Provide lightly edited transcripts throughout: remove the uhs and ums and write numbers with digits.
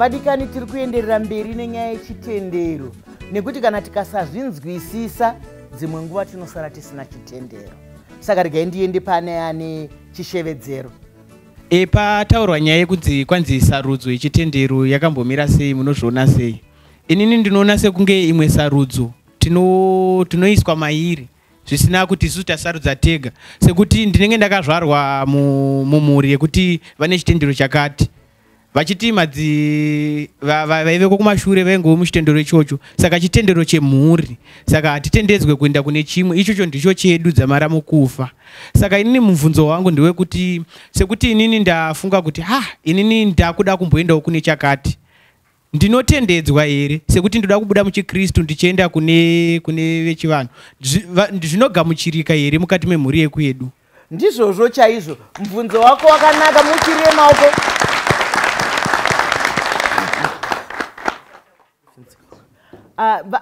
vadikani tiri kuenderera mberi nenyaya yechitendero, nekuti kana tikasazvinzwisisa dzimwe nguva tinosara tisina chitendero. Saka regai ndiende pane ane chishevedzero. Pataurwa nyaya yekudzi kwanzi sarudzo yechitendero yakambomira sei, munozviona sei? Inini ndinoona sekunge imwe sarudzo tinoiswa mairi zvisina kuti isu tasarudza tega, sekuti ndinenge ndakazvarwa mumhuri yekuti vane chitendero chakati, vachiti vaive kumashure vaingewo muchitendero ichocho, saka chitendero chemhuri, saka hatitendedzwe kuenda kune chimwe, ichocho ndicho chedu dzamara mukufa. Saka inini mubvunzo wangu ndewekuti sekuti inini ndafunga kuti inini ndakuda kumboendawo kune chakati, ndinotendedzwa here sekuti ndoda kubuda muchikristu ndichienda kune vechivanhu, zvinogamuchirika here mukati memhuri yekwedu? Ndizvozvo chaizvo. Mubvunzo wako wakanaka, muchirire maoko.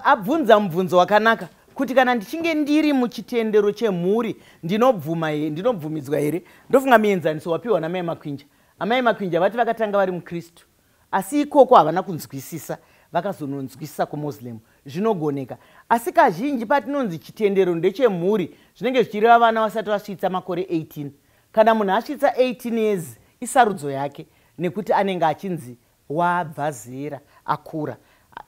Abvunza mubvunzo wakanaka kuti kana ndichinge ndiri muchitendero chemhuri ndinobvumidzwa here. Ndofunga muenzaniso wapiwa namai Makwinja. Amai Makwinja vati vakatanga vari mukristu, asi ikoko havana kunzwisisa, vakazononzwisisa kumuslim. Zvinogoneka, asi kazhinji patinonzi chitendero ndechemhuri zvinenge zvichireva vana vasati vasvitsa makore 18. Kana munhu asvitsa 18 years isarudzo yake, nekuti anenge achinzi wabva zera, akura.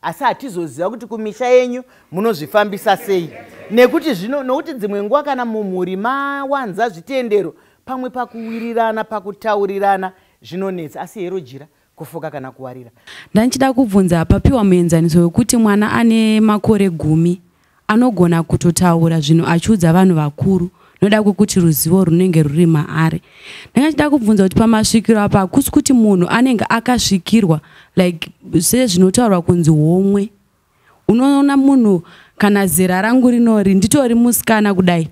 Asi hatizoziva kuti kumisha yenyu munozvifambisa sei, nekuti nokuti dzimwe nguva kana mumhuri mawanza zvitendero, pamwe pakuwirirana, pakutaurirana zvinonetsa. Asi hero jira kufoka kana kuwarira. Ndanchida kubvunza, papiwa muenzaniso wekuti mwana ane makore 10 anogona kutotaura zvinhu achiudza vanhu vakuru, noda kwekuti ruzivo runenge ruri maari. Ndangachida kubvunza kuti pamasvikiro apa hakusi kuti munhu anenge akasvikirwa like sezvinotaurwa kunzi homwe. Unoona munhu kana zera rangu rinori nditori musikana kudai,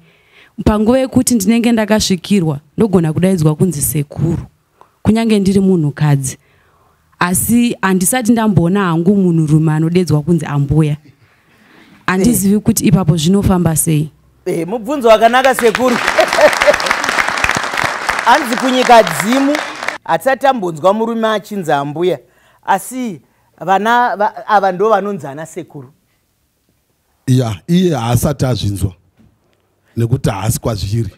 panguva yekuti ndinenge ndakasvikirwa ndogona kudaidzwa kunzi sekuru, kunyange ndiri munhukadzi. Asi handisati ndamboona hangu munhurume anodedzwa kunzi ambuya. Handizivi kuti ipapo zvinofamba sei. Mubvunzo wakanaka sekuru. Hanzi kunyika dzimu hatisati tambonzwa murume achinzi ambuya, asi vana ava ndo vanonzi ana sekuru. Iye haasati azvinzwa nekuti haasi kwazviri.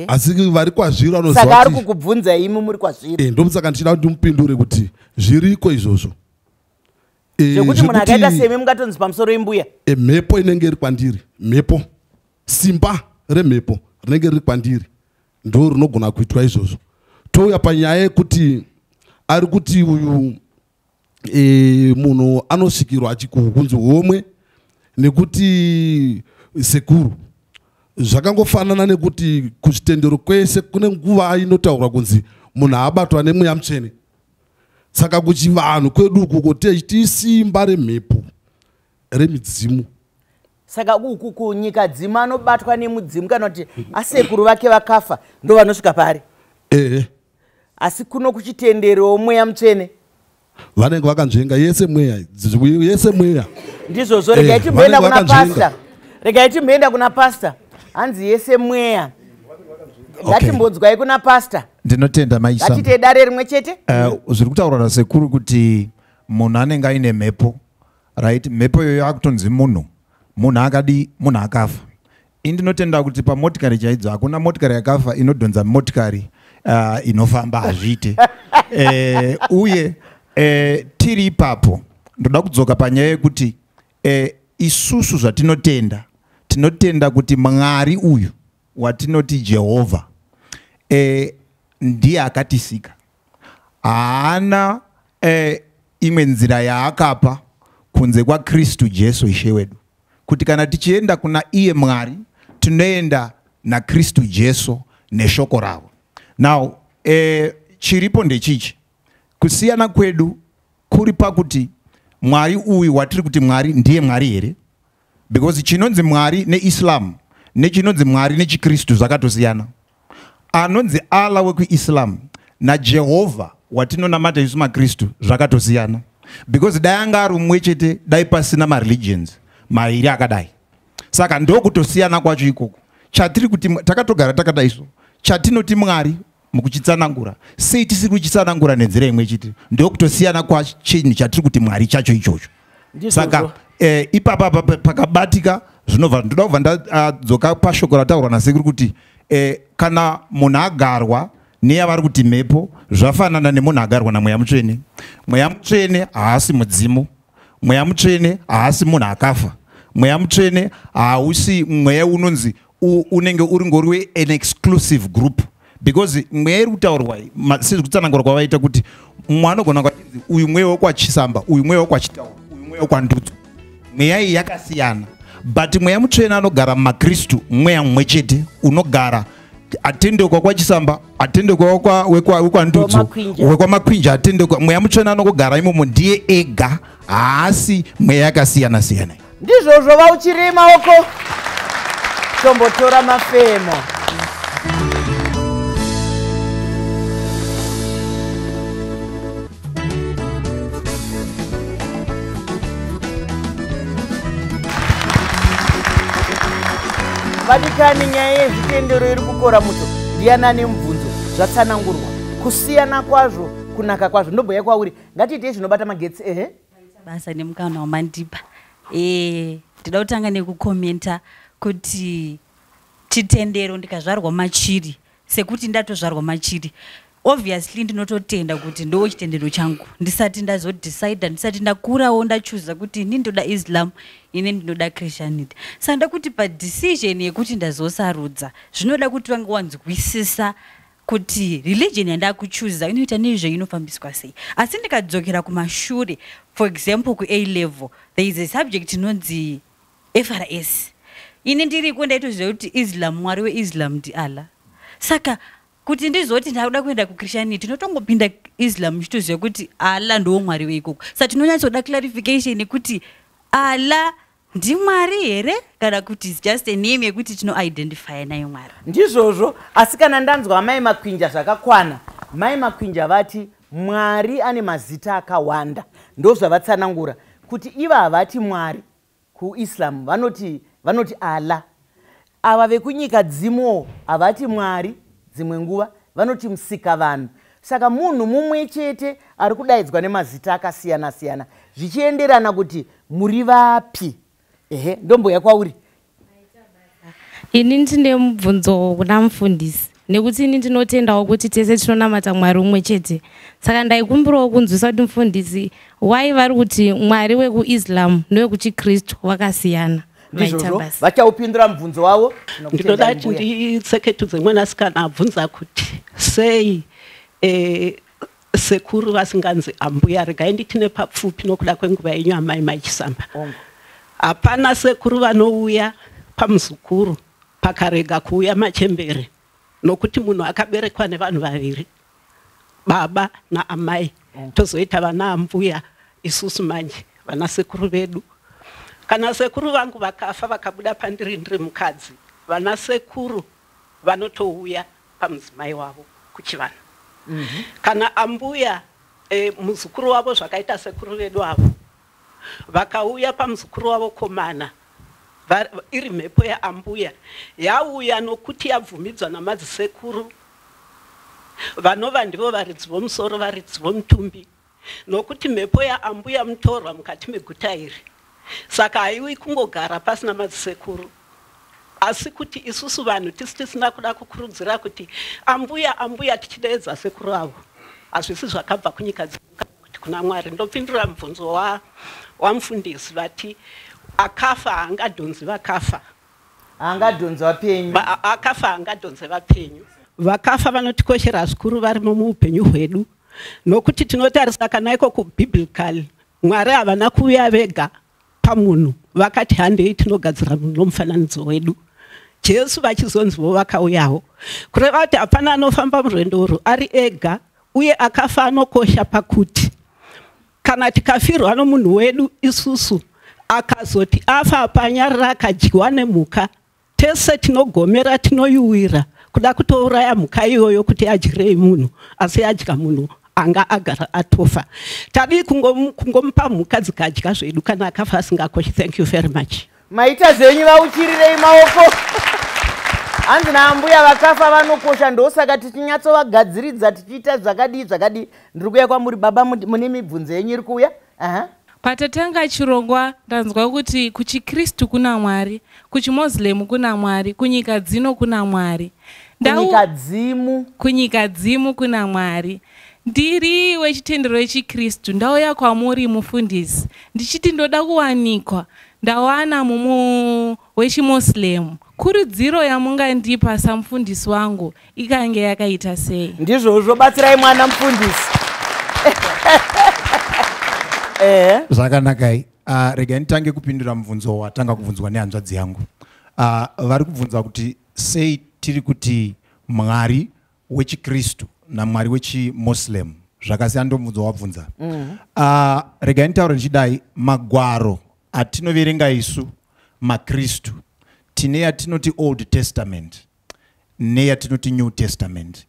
Asi vari kwazviri vanoziva. Saka ari kukubvunza imi muri kwazviri. Ndomusaka ndichida kuti mupindure kuti zviriko izvozvo. Zvekuti munhu akaita semi mungatonzi pamusoro imbuya. Mhepo inenge iri kwandiri, mhepo, simba remhepo rinenge riri kwandiri ndo rinogona kuitwa izvozvo. Touya panyaya yekuti ari kuti uyu munhu anosvikirwa kunzi homwe nekuti sekuru. Zvakangofanana nekuti kuchitendero kwese kune nguva inotaurwa kunzi munhu abatwa nemweya mutsvene. Saka kuchivanhu kwedu uku tisimba remhepo remidzimu. Saka uku kunyika dzimu anobatwa nemudzimu, kana kuti asekuru vake vakafa ndo vanosvika pari. Asi kuno kuchitendero mweya mutsvene vanenge vakanzvenga yese mweya, yese mweya. Ndizvozvo. Regai timboenda kuna pasta, regai timboenda kuna pasta. Hanzi yese mweya. Ngatimbonzwai kuna pasta. Ndinotenda maisa. Ngatite dare rimwe chete. Zviri kutaura nasekuru kuti munhu anenge aine mhepo, right? Mhepo iyoyo akutonzi munhu akadi, munhu akafa. Ndinotenda kuti pamotikari chaidzo hakuna motikari yakafa inodhonza motikari inofamba, hazviite. Uye tiri ipapo ndoda kudzoka panyaya yekuti isusu zvatinotenda, tinotenda kuti Mwari uyu watinoti Jehovha ndiye akatisika. Haana imwe nzira yaakapa kunze kwa Kristu Jesu Ishe wedu, kuti kana tichienda kuna iye Mwari tunoenda na Kristu Jesu neshoko ravo. Now chiripo ndechichi, kusiyana kwedu kuri pakuti Mwari uyu watiri kuti Mwari ndiye Mwari here, because chinonzi Mwari neIslam nechinonzi Mwari nechikristu zvakatosiyana. Anonzi Allah wekuIslam na Jehovha watinonamata isu maKristu zvakatosiyana, because dai anga ari umwe chete dai pasina mareligions mairi akadai. Saka ndokutosiyana kwacho ikoko. Chatiri kuti takatogara takadaiso, chatinoti Mwari mukuchitsanangura sei tisiri kuchitsanangura nenzira imwe chete ndokutosiyana kwachinhu chatiri kuti Mwari chacho ichocho. Saka ipapa pakabatika zvinobva ndoda kubva ndadzoka pashoko rataurwa nasekuru kuti kana munhu agarwa neyavari kuti mhepo zvafanana nemunhu agarwa naMweya Mutsvene. Mweya Mutsvene haasi mudzimu, Mweya Mutsvene haasi munhu akafa, Mweya Mutsvene hausi mweya unonzi unenge uri ngori an exclusive group, because mweya iri kutaurwa sezvekutsanangura kwavaita kuti mumwe anogona kwachinzi uyu mweya wekwachisamba, uyu mweya wekwachitauro, uyu mweya wekwandudzo. Mweya iyi yakasiyana, but Mweya Mutsvene anogara mumaKristu mweya mumwe chete unogara atendekwa kwachisamba, atendekwa wekwandudzo, wekwamakwinja, atendekwa. Mweya Mutsvene anogara imomo ndiye ega, haasi mweya yakasiyana siyana. Ndizvozvo vauchiri maoko tombotora mafemo. Vadikani, nyaya yezvitendero iri kukora muto ndiyana nemubvunzo zvatsanangurwa kusiyana kwazvo kunaka kwazvo. Ndobhuya kwauri ngatiite zvinobata magetsi. Basa nemukana wamandipa. Ndida kutanga nekukomenta kuti chitendero ndikazvarwa machiri sekuti ndatozvarwa machiri, obviously ndinototenda kuti ndo chitendero changu ndisati ndazodecide, ndisati ndakurawo ndachuza kuti ini ndoda Islam, ini ndinoda Christianity. Saka ndakuti padecision yekuti ndazosarudza zvinoda kuti vange wanzwisisa kuti religion yandakuchuza inoita nezve inofambiswa sei. Asi ndikadzokera kumashure, for example ku-A level there is a subject inonzi FRS. Ini ndiriko ndaitoziva kuti Islam, Mwari weIslam ndiAllah. Saka kuti ndizoti ndakuda kuenda kuChristianity ndinotongopinda Islam ndichitoziva kuti Allah ndiwo Mwari weikoko. Saka tinonyatsoda clarification kuti Allah ndiMwari here kana kuti it's just a name yekuti tinoidentify nayo Mwari. Ndizvozvo, asi kana ndanzwa Mai Makwinja zvakakwana. Mai Makwinja vati Mwari ane mazita akawanda, ndozvavatsanangura kuti iva havati Mwari kuIslam, vanoti Allah. Ava vekunyika dzimwewo havati Mwari, dzimwe nguva vanoti Musikavanhu. Saka munhu mumwe chete ari kudaidzwa nemazita akasiyana siyana zvichienderana kuti muri vapi. Ndomboya kwauri. Ini ndine mubvunzo kuna mufundisi nekuti ini ndinotendawo kuti tese tinonamata Mwari umwe chete. Saka ndaikumbirawo kunzwisa kuti mufundisi why vari kuti Mwari wekuIslam newekuchiKristu wakasiyana. Ndizvozvo vachaupindura mubvunzo wavo. Ndinoda kuti nditseketudze mwanasikana abvunza kuti sei sekuru vasinganzi ambuya, regai nditi nepapfupi nokuda kwenguva yenyu amai Machisamba. Hapana sekuru vanouya pamuzukuru pakarega kuuya machembere, nokuti munhu akaberekwa nevanhu vaviri, baba naamai, tozoita vana ambuya isusu manje vana sekuru vedu. Kana sekuru vangu vakafa vakabuda pandiri ndiri mukadzi, vana sekuru vanotouya pamudzimai wavo kuchivanhu. Kana ambuya muzukuru wavo zvakaita sekuru vedu avo vakauya pamuzukuru wavo komana, iri mhepo yaambuya yauya nokuti yabvumidzwa namadzisekuru, vanova ndivo varidzi vomusoro, varidzi vomutumbi, nokuti mhepo yaambuya mutorwa mukati meguta iri. Saka haiwi kungogara pasina madzisekuru, asi kuti isusu vanhu tisina kuda kukurudzira kuti ambuya ambuya tichideedza sekuru avo, hazvisi zvakabva kunyika kuti kuna Mwari. Ndopindura mubvunzo wamufundisi vati akafa haangadhonzi vakafa, haangadhonzi vapenyu, akafa haangadhonzi vapenyu. Vakafa vanotikoshera zvikuru varimo muupenyu hwedu, nokuti tinotarisa kana iko kubiblical Mwari havana kuuya vega pamunhu, vakati handei tinogadzira munhu nomufananidzo wedu. Jesu vachizonzivo vakauyawo, kureva kuti hapana anofamba murwendo urwu ari ega, uye akafa anokosha pakuti kana tikafirwa nomunhu wedu isusu akazoti afa panyarira akadyiwa nemhuka, tese tinogomera tinoyuwira kuda kutouraya mhuka iyoyo kuti adyirei munhu, asi adya munhu anga agara atofa. Tadi kungomupa mhuka dzikadya zvedu kana akafa asingakoshi. Thank you very much. Maita zvenyu vauchirirei maoko. hanzi naambuya vakafa vanokosha ndosaka tichinyatsovagadziridza tichiita zvakadii zvakadii. Ndiri kuuya kwamuri baba, mune mibvunzo yenyu iri kuuya. Patatanga chirongwa ndanzwa kuti kuchiKristu kuna Mwari, kuchiMuslim kuna Mwari, kunyika dzino kuna Mwari. Kunyika dzimu kuna Mwari. Ndiri wechitendero chechiKristu ndauya kwamuri mufundisi ndichiti ndoda kuwanikwa ndawana mumu wechiMuslim. Kurudziro yamungandipa samufundisi wangu ikange yakaita sei? Ndizvo zvobatsirai mwana mufundisi. Zvakanakai. Rega nditange kupindura mubvunzo watanga kubvunzwa nehanzvadzi yangu. Vari kubvunza kuti sei tiri kuti Mwari wechiKristu naMwari wechiMuslim zvakasiyana ndomubvunzo wabvunza. Rega nditaure ndichidai, magwaro atinoverenga isu maKristu tine yatinoti Old Testament neyatinoti New Testament.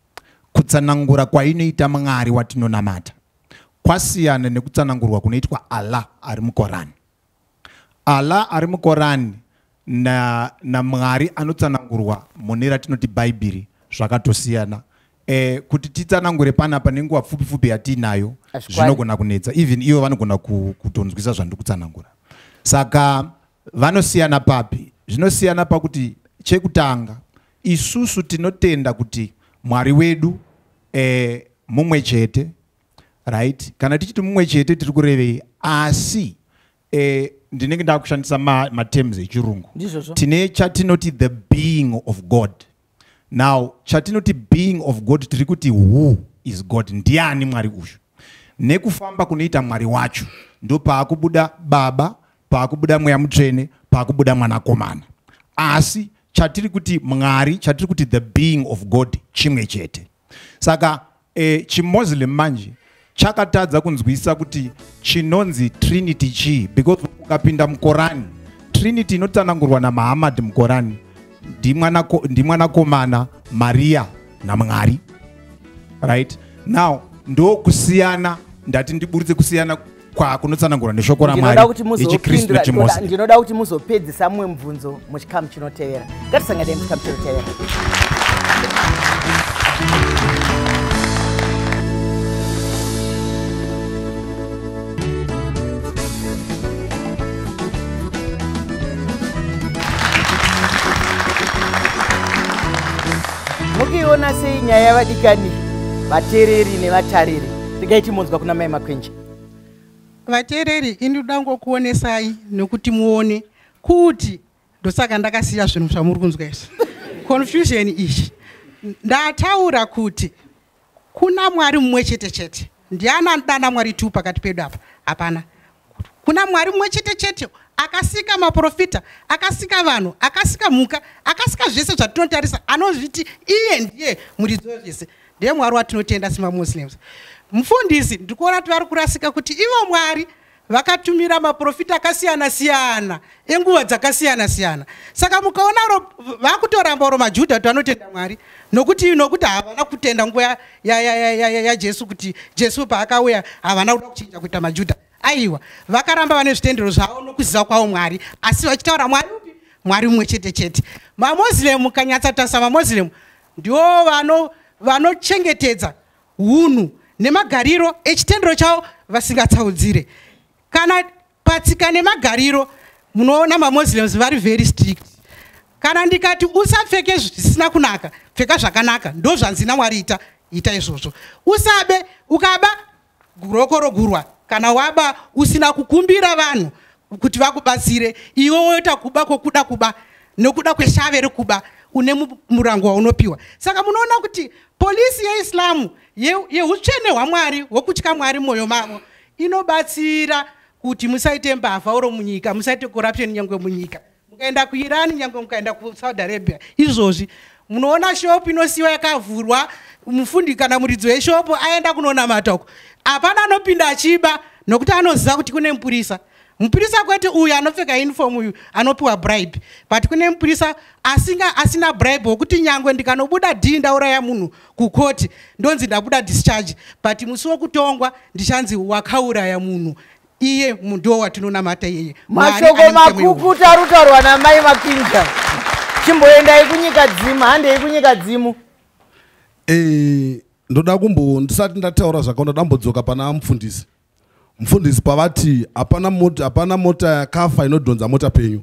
Kutsanangura kwainoita Mwari watinonamata kwasiyana nekutsanangurwa kunoitwa Allah ari muKorani. Allah ari muKorani na Mwari anotsanangurwa mune ratinoti Bhaibheri zvakatosiyana. Kuti titsanangure panapa nenguva pfupi yatinayo zvinogona kunetsa. Even ivo vanogona kutonzwisa zvandiri kutsanangura. Saka vanosiyana papi? Zvinosiyana pakuti chekutanga isusu tinotenda kuti Mwari wedu mumwe chete, right? Kana tichiti mumwe chete tiri kurevei, asi ndinenge ndakushandisa materms echirungu. Tine chatinoti the being of God. Now chatinoti being of God tiri kuti who is God, ndiani Mwari uyu. Nekufamba kunoita Mwari wacho ndo paakubuda Baba, paakubuda Mweya Mutsvene, paakubuda Mwanakomana. Asi chatiri kuti Mwari, chatiri kuti the being of God chimwe chete. Saka chiMuslim manje chakatadza kunzwisa kuti chinonzi Trinity chii, because ukapinda muKorani Trinity inotsanangurwa naMuhammad muKorani ndi Mwanakomana, Maria naMwari. Right? Now ndo kusiyana, ndati ndiburitse kusiyana kwa kunotsanangurwa neshoko raMwari yechiKristu nechiMuslim. Ndinoda kuti muzopedzisa mumwe mubvunzo muchikamu chinotevera. Ngatisangadei muchikamu chinotevera. Mukiona sei nyaya yavadikani vateereri nevatariri? Ndigaiti munzwa kuna mai Makwenja. Vateereri inoda ngokuonesai nokuti muone kuti ndosaka ndakasiya zvinhu zvamuri kunzwa izvi. Confusion ishi. Ndataura kuti kuna Mwari mumwe chete chete. Ndiana dana Mwari tu pakati pedu apa? Hapana. Kuna Mwari mumwe chete chete akasika maprofita, akasika vanhu, akasika mhuka, akasika zvese zvatinotarisa, anozviti iye ndiye muridzi wezvese. Ndiye Mwari watinotenda semaMuslims. Mufundisi ndikuona kuti vari kurasika kuti ivo Mwari vakatumira maprofita akasiyana-siyana enguva dzakasiyana-siyana. Saka mukaona vakutoramba ro maJudha kuti vanotenda Mwari nokuti havana kutenda nguva yaJesu, kuti Jesu paakauya havana kuda kuchinja kuita maJudha. Aiwa, vakaramba vane zvitendero zvavo nokuziva kwavo Mwari, asi vachitaura Mwari upi? Mwari mumwe chete chete. MaMuslim mukanyatsatarisa maMuslim ndiwo vanochengetedza hunhu nemagariro echitendero chavo vasingatsaudzire. Kana patsika nemagariro munoona maMuslims vari very strict. Kana ndikati usapfeke zvisina kunaka, pfeka zvakanaka, ndo zvanzi naMwari ita izvozvo. Usabe, ukaba ruoko rogurwa, kana waba usina kukumbira vanhu kuti vakubatsire, iwe woita kuba kwokuda kuba nokuda kweshave rekuba, une murango waunopiwa. Saka munoona kuti polisi yeIslamu yeutsvene hwaMwari hwokutya Mwari mwoyo mavo inobatsira kuti musaite mbavha oro munyika, musaite corruption nyangwe munyika. Mukaenda kuIran nyangwe mukaenda kuSaudi Arabia, izvozvi munoona shopu inosiwa yakavhurwa, mufundi kana muridzi weshopu aenda kunoona matoko, hapana anopinda achiba nokuti anoziva kuti kune mupurisa. Mupurisa kwete uyu anopfeka uniform uyu anopiwa bribe, but kune mupurisa asina bribe wokuti nyangwe ndikanobuda dhii ndauraya munhu kukoti ndonzi ndabuda discharge, but musi wokutongwa ndichanzi wakauraya munhu. Iye ndo watinonamata yeye. Mashoko makukuta rutaurwa namai Makwenja. chimboendai kunyika dzimu, handei kunyika dzimu. Ndoda ndisati ndataura zvakaona ndambodzoka pana mufundisi. Mufundisi pavati hapana mota yakafa inodhonza mota penyu.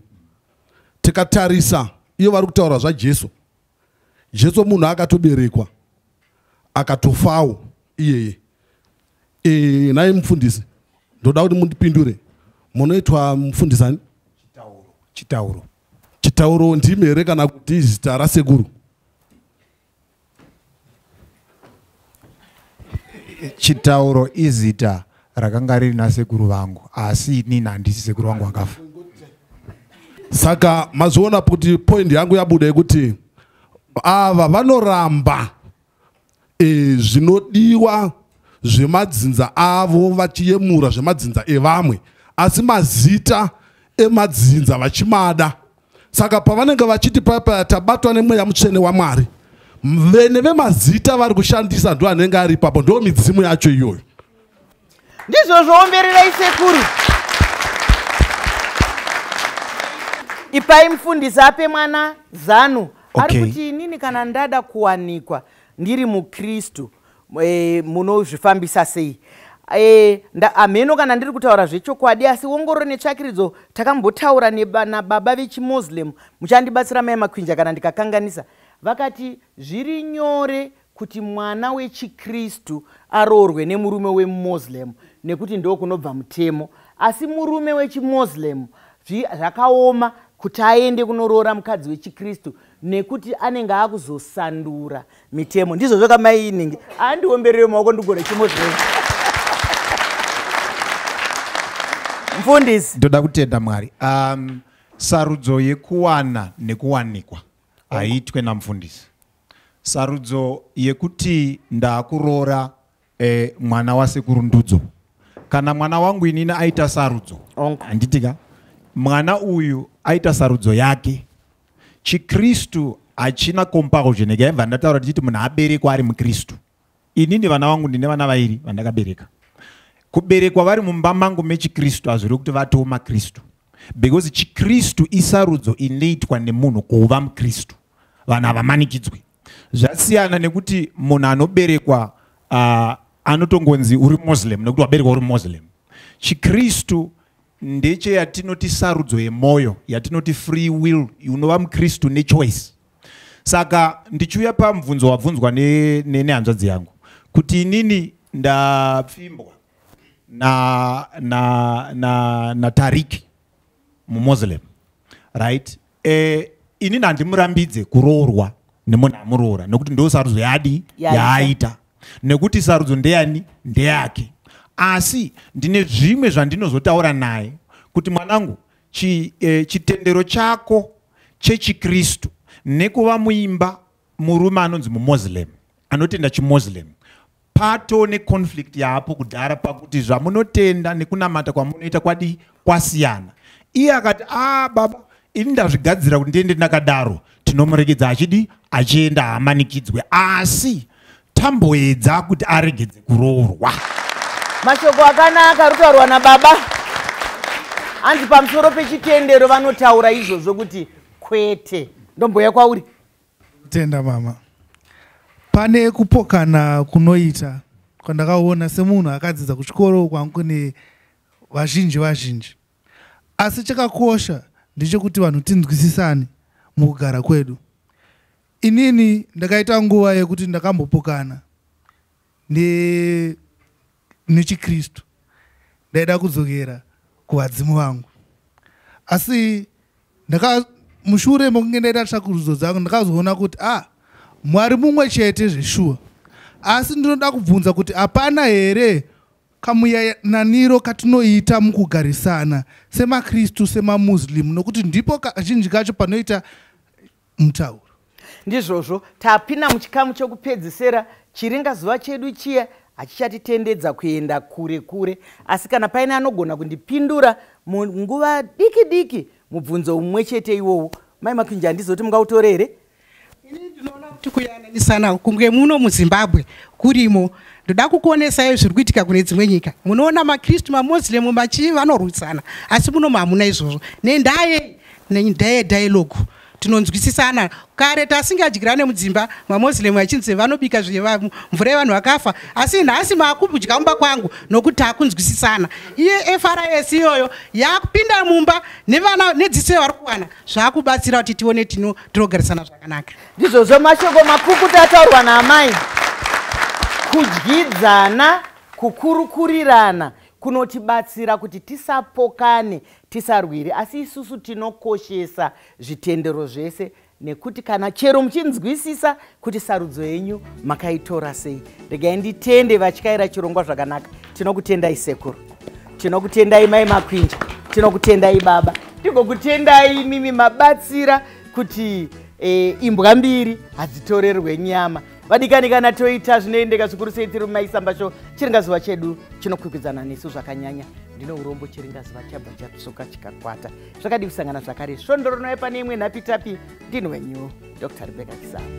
Tikatarisa iyo vari kutaura zvaJesu. Jesu munhu akatoberekwa akatofawo iyeye. Nai mufundisi, ndoda kuti mundipindure. Munoitwa mufundisani? Chitauro ndimi here kana kuti zita rasekuru? Chitauro izita rakanga riri nasekuru vangu, asi inini handisi sekuru vangu akafa. Saka mazoona kuti point yangu yabuda yekuti ava vanoramba zvinodiwa zvemadzinza avo vachiyemura zvemadzinza evamwe, asi mazita emadzinza vachimada. Saka pavanenge vachiti papa tabatwa nemweya mutsvene waMwari, vene vemazita vari kushandisa ndo anenge ari ipapo, ndo midzimu yacho iyoyo. Ndizvo zvoombererai sekuru. Ipai mufundisi ape mwana zano. Ari kuti inini kana ndada kuwanikwa ndiri muKristu munozvifambisa sei? Ameno kana ndiri kutaura zvechokwadi, asi ongororo netsvakiridzo takambotaura nababa vechiMuslim, muchandibatsira mai Makwinja kana ndikakanganisa. Vakati zviri nyore kuti mwana wechiKristu aroorwe nemurume weMuslim nekuti ndo kunobva mutemo, asi murume wechiMuslim zvakaoma kuti aende kunoroora mukadzi wechiKristu nekuti anenge akuzosandura mitemo. Ndizvo zvakamai inenge andiomberere maoko ndigore chiMuslim. Mfundisi, ndoda kutenda Mwari. Sarudzo yekuwana nekuwanikwa haitwe namufundisi. Sarudzo yekuti ndakuroora mwana wasekuru ndudzo. Kana mwana wangu inini aita sarudzo, handitika mwana uyu aita sarudzo yake, chiKristu hachina compulsion. Ndikaibva ndataura tichiti munhu aberekwa ari muKristu. Inini vana vangu ndine vana vairi vandakabereka. Kuberekwa vari mumba mangu mechiKristu hazviri kuti vatoo maKristu, because chiKristu isarudzo inoitwa nemunhu kuva muKristu. Vanhu havamanikidzwi. Zvasiyana nekuti munhu anoberekwa anotongonzi uri Muslim nekuti waberekwa uri Muslim. chiKristu ndeche yatinoti sarudzo yemoyo, yatinoti free will, unova muKristu nechoice. Saka ndichiuya pamubvunzo wabvunzwa nehanzvadzi yangu kuti inini ndapfimbwa na Tariki muMuslim, right? Inini handimurambidze kuroorwa nemunhu amuroora nekuti ndo sarudzo yaaita, nekuti sarudzo ndeyani? Ndeyake. Asi ndine zvimwe zvandinozotaura naye kuti mwanangu, chitendero chako chechiKristu nekuva muimba murume anonzi muMuslim anotenda chiMuslim, pato neconflict yaapo kudhara pakuti zvamunotenda nekunamata kwamunoita kwasiyana. Iye akati baba, ini ndazvigadzira kuti ndiende ndakadaro, tinomuregedza achienda hamanikidzwe, asi tamboedza kuti aregedze kuroorwa. Mashoko akanaka rutaurwa nababa. Anzi pamusoro pechitendero vanotaura izvozvo kuti kwete. Ndomboya kwauri. Tenda mama. Pane kupokana kunoita kwandakaona semunhu akadzidza kuchikoro kwangu ne vazhinji. Asi chakakosha ndechekuti vanhu tinzwisisane mukugara kwedu. Inini ndakaita nguva yekuti ndakambopokana nechiKristu, ndaida kudzokera kuvadzimu vangu, asi mushure mokunge ndaita tsvakurudzo dzangu ndakazoona kuti Mwari mumwe chete zveshuwa, asi ndinoda kubvunza kuti hapana here kamuyananiro katinoita mukugarisana semaKristu semaMuslim, nokuti ndipo kazhinji kacho panoita mutauro. Ndizvozvo tapinda muchikamu chokupedzisira chiringazuva chedu chiya hachichatitendedza kuenda kure kure, asi kana paine anogona kundipindura munguva diki diki mubvunzo umwe chete iwowo, mai Makwinja handizoti mungautora here? Ini ndinoona kuti kuyananisana kunge muno muZimbabwe kurimo, ndoda kukuonesai zviri kuitika kune dzimwe nyika. Munoona maKristu maMuslim vanorwisana, asi muno hamuna izvozvo. Nendaya dialogue tinonzwisisana. Kare tasingadyirane mudzimba, maMuslim achinzi vanobika mvura yevanhu vakafa, asi nhasi maakudya mumba kwangu nokuti takunzwisisana. Iye FRS iyoyo yakupinda mumba nevana nedziso yavari kuwana zvakubatsira kuti tione tinogarisana zvakanaka. Ndizvozvo mashoko makukutu ataurwa naamai. Kudyidzana, kukurukurirana kunotibatsira kuti tisapokane, tisarwire, asi isusu tinokoshesa zvitendero zvese, nekuti kana chero muchinzwisisa kuti sarudzo yenyu makaitora sei. Regai nditende vatyaira chirongwa zvakanaka. Tinokutendai sekuru, tinokutendai mai Makwinja, tinokutendai baba, tigokutendai mimi mabatsira kuti imbwa mbiri hadzitorerwe nyama. Vadikani kana toita zvinoendeka zvikuru sei tiri mumaisamba show, chiringazuva chedu chinokwikwidzana nesu zvakanyanya. Ndino urombo chiringazuva chabva chatsuka chikakwata. Zvakadi kusangana zvakare svondoro noye pane imwe nhapi tapi. Ndini wenyu Dr. Rebecca Kisamba.